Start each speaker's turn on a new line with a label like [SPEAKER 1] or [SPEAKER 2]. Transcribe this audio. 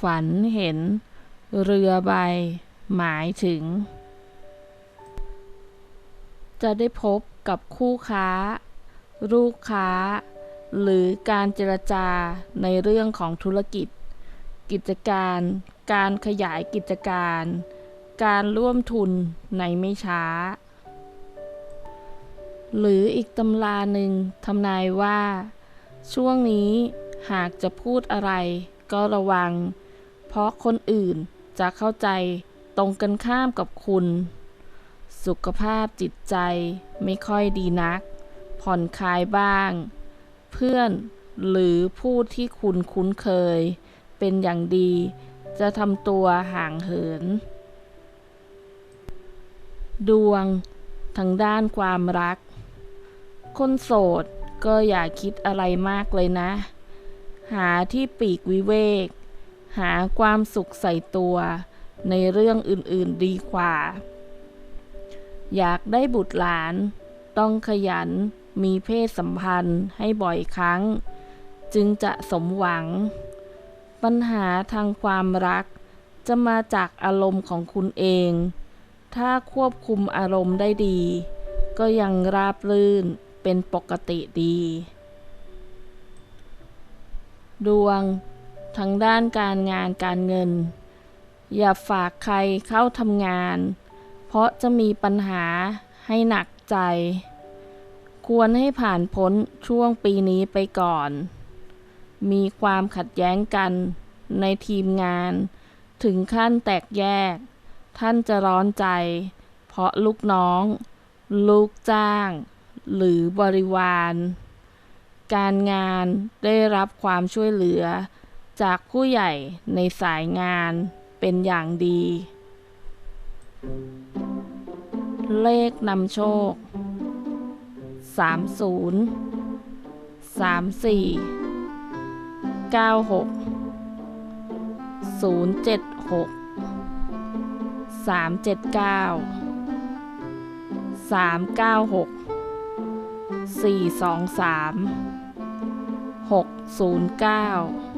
[SPEAKER 1] ฝันเห็นเรือใบหมายถึงจะได้พบกับคู่ค้าลูกค้าหรือการเจรจาในเรื่องของธุรกิจกิจการการขยายกิจการการร่วมทุนในไม่ช้าหรืออีกตำราหนึ่งทำนายว่าช่วงนี้หากจะพูดอะไรก็ระวังเพราะคนอื่นจะเข้าใจตรงกันข้ามกับคุณสุขภาพจิตใจไม่ค่อยดีนักผ่อนคลายบ้างเพื่อนหรือผู้ที่คุณคุ้นเคยเป็นอย่างดีจะทำตัวห่างเหินดวงทางด้านความรักคนโสดก็อย่าคิดอะไรมากเลยนะหาที่ปีกวิเวกหาความสุขใส่ตัวในเรื่องอื่นๆดีกว่าอยากได้บุตรหลานต้องขยันมีเพศสัมพันธ์ให้บ่อยครั้งจึงจะสมหวังปัญหาทางความรักจะมาจากอารมณ์ของคุณเองถ้าควบคุมอารมณ์ได้ดีก็ยังราบรื่นเป็นปกติดีดวงทางด้านการงานการเงินอย่าฝากใครเข้าทำงานเพราะจะมีปัญหาให้หนักใจควรให้ผ่านพ้นช่วงปีนี้ไปก่อนมีความขัดแย้งกันในทีมงานถึงขั้นแตกแยกท่านจะร้อนใจเพราะลูกน้องลูกจ้างหรือบริวารการงานได้รับความช่วยเหลือจากผู้ใหญ่ในสายงานเป็นอย่างดีเลขนำโชค30 34 96 076 379 396 423 609